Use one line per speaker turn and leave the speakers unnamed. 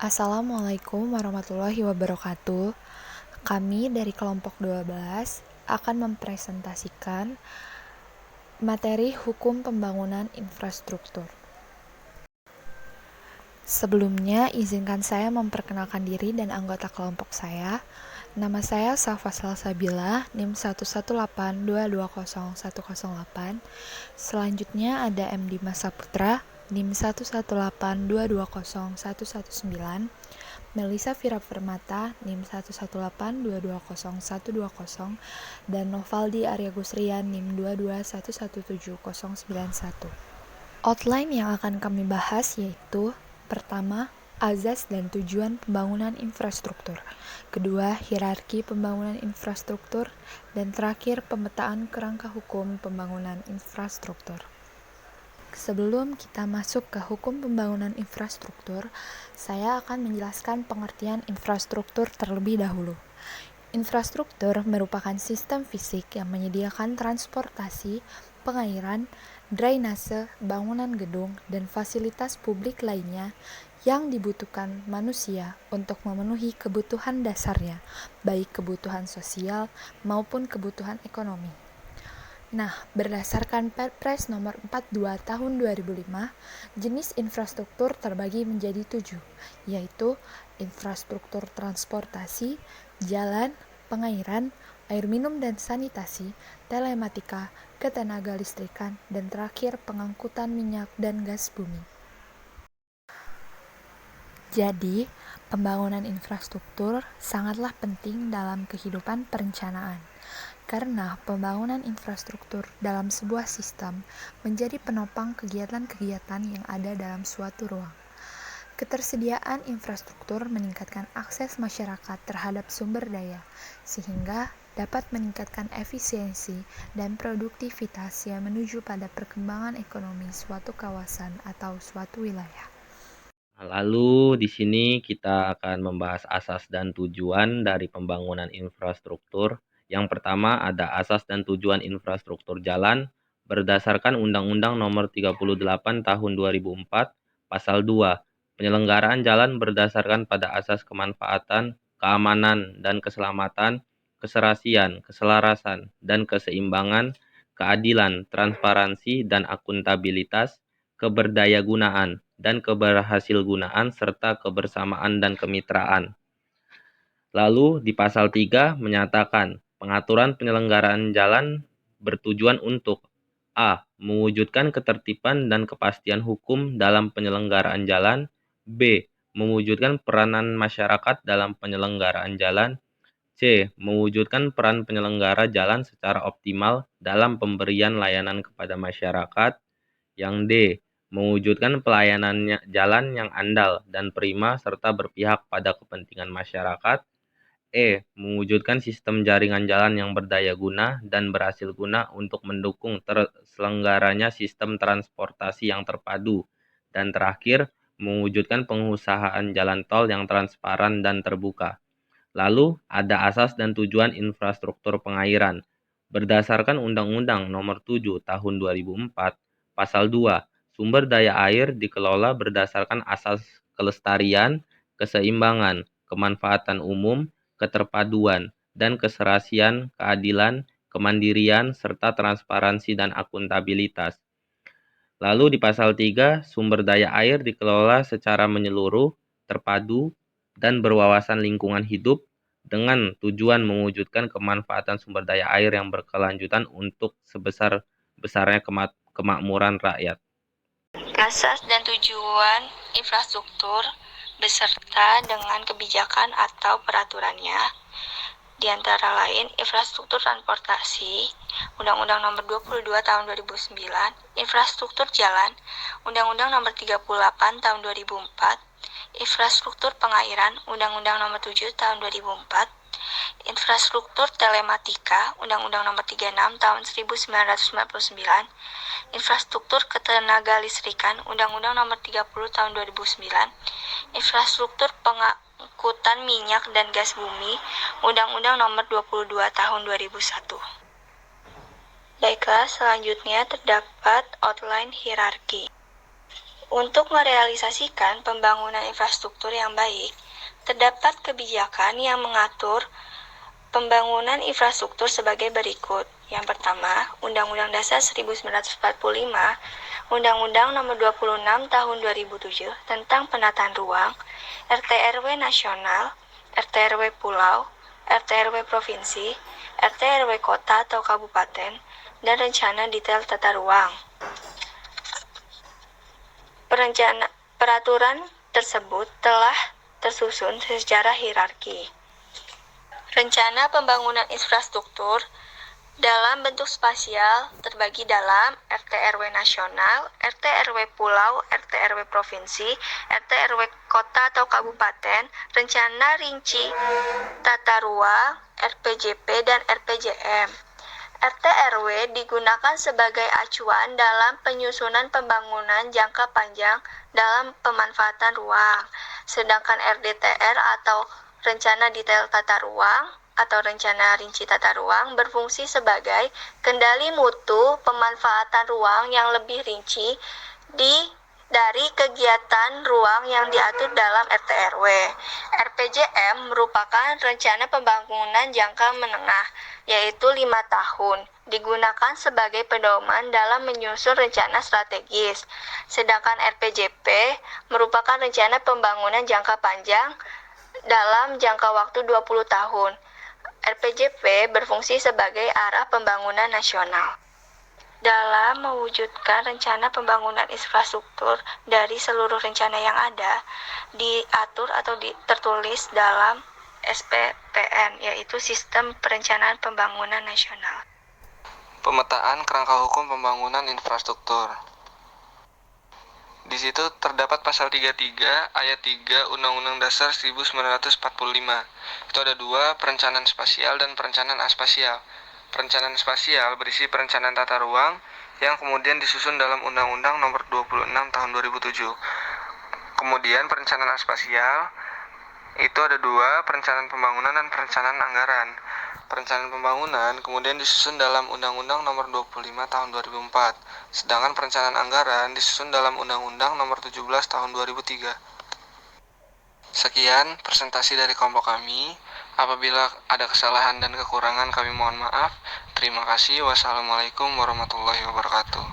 Assalamualaikum warahmatullahi wabarakatuh. Kami dari kelompok 12 akan mempresentasikan materi hukum pembangunan infrastruktur. Sebelumnya, izinkan saya memperkenalkan diri dan anggota kelompok saya. Nama saya Safa Salsabila, NIM 118220108. Selanjutnya ada M. Dimas Saputra, NIM 118220119. Melisa Vira Permata, NIM 118220120, dan Novaldi Arya Gusrian, NIM 221179091. Outline yang akan kami bahas yaitu: pertama, azas dan tujuan pembangunan infrastruktur; kedua, hierarki pembangunan infrastruktur; dan terakhir, pemetaan kerangka hukum pembangunan infrastruktur. Sebelum kita masuk ke hukum pembangunan infrastruktur, saya akan menjelaskan pengertian infrastruktur terlebih dahulu. Infrastruktur merupakan sistem fisik yang menyediakan transportasi, pengairan, drainase, bangunan gedung, dan fasilitas publik lainnya yang dibutuhkan manusia untuk memenuhi kebutuhan dasarnya, baik kebutuhan sosial maupun kebutuhan ekonomi. Nah, berdasarkan Perpres nomor 42 tahun 2005, jenis infrastruktur terbagi menjadi 7, yaitu infrastruktur transportasi, jalan, pengairan, air minum dan sanitasi, telematika, ketenaga listrikan, dan terakhir pengangkutan minyak dan gas bumi. Jadi, pembangunan infrastruktur sangatlah penting dalam kehidupan perencanaan, karena pembangunan infrastruktur dalam sebuah sistem menjadi penopang kegiatan-kegiatan yang ada dalam suatu ruang. Ketersediaan infrastruktur meningkatkan akses masyarakat terhadap sumber daya, sehingga dapat meningkatkan efisiensi dan produktivitas yang menuju pada perkembangan ekonomi suatu kawasan atau suatu wilayah.
Lalu di sini kita akan membahas asas dan tujuan dari pembangunan infrastruktur. Yang pertama ada asas dan tujuan infrastruktur jalan berdasarkan Undang-Undang Nomor 38 Tahun 2004, Pasal 2. Penyelenggaraan jalan berdasarkan pada asas kemanfaatan, keamanan dan keselamatan, keserasian, keselarasan dan keseimbangan, keadilan, transparansi dan akuntabilitas, keberdayagunaan dan keberhasilgunaan serta kebersamaan dan kemitraan. Lalu di pasal 3 menyatakan pengaturan penyelenggaraan jalan bertujuan untuk A. Mewujudkan ketertiban dan kepastian hukum dalam penyelenggaraan jalan. B. Mewujudkan peranan masyarakat dalam penyelenggaraan jalan. C. Mewujudkan peran penyelenggara jalan secara optimal dalam pemberian layanan kepada masyarakat. Yang D. Mewujudkan pelayanan jalan yang andal dan prima serta berpihak pada kepentingan masyarakat. E. Mewujudkan sistem jaringan jalan yang berdaya guna dan berhasil guna untuk mendukung terselenggaranya sistem transportasi yang terpadu. Dan terakhir, mewujudkan pengusahaan jalan tol yang transparan dan terbuka. Lalu, ada asas dan tujuan infrastruktur pengairan. Berdasarkan Undang-Undang Nomor 7 Tahun 2004, Pasal 2, sumber daya air dikelola berdasarkan asas kelestarian, keseimbangan, kemanfaatan umum, keterpaduan, dan keserasian, keadilan, kemandirian, serta transparansi dan akuntabilitas. Lalu di pasal 3, sumber daya air dikelola secara menyeluruh, terpadu, dan berwawasan lingkungan hidup dengan tujuan mewujudkan kemanfaatan sumber daya air yang berkelanjutan untuk sebesar-besarnya kemakmuran rakyat.
Asas dan tujuan infrastruktur beserta dengan kebijakan atau peraturannya, di antara lain infrastruktur transportasi, Undang-Undang Nomor 22 Tahun 2009, infrastruktur jalan, Undang-Undang Nomor 38 Tahun 2004, infrastruktur pengairan, Undang-Undang Nomor 7 Tahun 2004, infrastruktur telematika, Undang-Undang Nomor 36 Tahun 1999, infrastruktur ketenaga listrikan, Undang-Undang Nomor 30 Tahun 2009, infrastruktur pengangkutan minyak dan gas bumi, Undang-Undang Nomor 22 Tahun 2001. Baiklah, selanjutnya terdapat outline hierarki. Untuk merealisasikan pembangunan infrastruktur yang baik, terdapat kebijakan yang mengatur pembangunan infrastruktur sebagai berikut. Yang pertama, Undang-Undang Dasar 1945, Undang-Undang Nomor 26 Tahun 2007 tentang Penataan Ruang, RT/RW Nasional, RT/RW Pulau, RT/RW Provinsi, RT/RW Kota atau Kabupaten, dan Rencana Detail Tata Ruang. Peraturan tersebut telah tersusun secara hierarki. Rencana pembangunan infrastruktur dalam bentuk spasial terbagi dalam RT/RW nasional, RT/RW pulau, RT/RW provinsi, RT/RW kota atau kabupaten, rencana rinci tata ruang, RPJP dan RPJM. RT/RW digunakan sebagai acuan dalam penyusunan pembangunan jangka panjang dalam pemanfaatan ruang, sedangkan RDTR atau Rencana Detail Tata Ruang atau Rencana Rinci Tata Ruang berfungsi sebagai kendali mutu pemanfaatan ruang yang lebih rinci dari kegiatan ruang yang diatur dalam RT/RW. RPJM merupakan rencana pembangunan jangka menengah, yaitu 5 tahun, digunakan sebagai pedoman dalam menyusun rencana strategis. Sedangkan RPJP merupakan rencana pembangunan jangka panjang dalam jangka waktu 20 tahun. RPJP berfungsi sebagai arah pembangunan nasional. Dalam mewujudkan rencana pembangunan infrastruktur dari seluruh rencana yang ada, diatur atau tertulis dalam SPPN, yaitu Sistem Perencanaan Pembangunan Nasional.
Pemetaan kerangka hukum pembangunan infrastruktur. Di situ terdapat pasal 33 ayat 3 Undang-Undang Dasar 1945. Itu ada dua, perencanaan spasial dan perencanaan aspasial. Perencanaan spasial berisi perencanaan tata ruang yang kemudian disusun dalam Undang-Undang Nomor 26 Tahun 2007. Kemudian perencanaan aspasial itu ada dua, perencanaan pembangunan dan perencanaan anggaran. Perencanaan pembangunan kemudian disusun dalam Undang-Undang Nomor 25 Tahun 2004. Sedangkan perencanaan anggaran disusun dalam Undang-Undang Nomor 17 Tahun 2003. Sekian presentasi dari kelompok kami. Apabila ada kesalahan dan kekurangan kami mohon maaf. Terima kasih. Wassalamualaikum warahmatullahi wabarakatuh.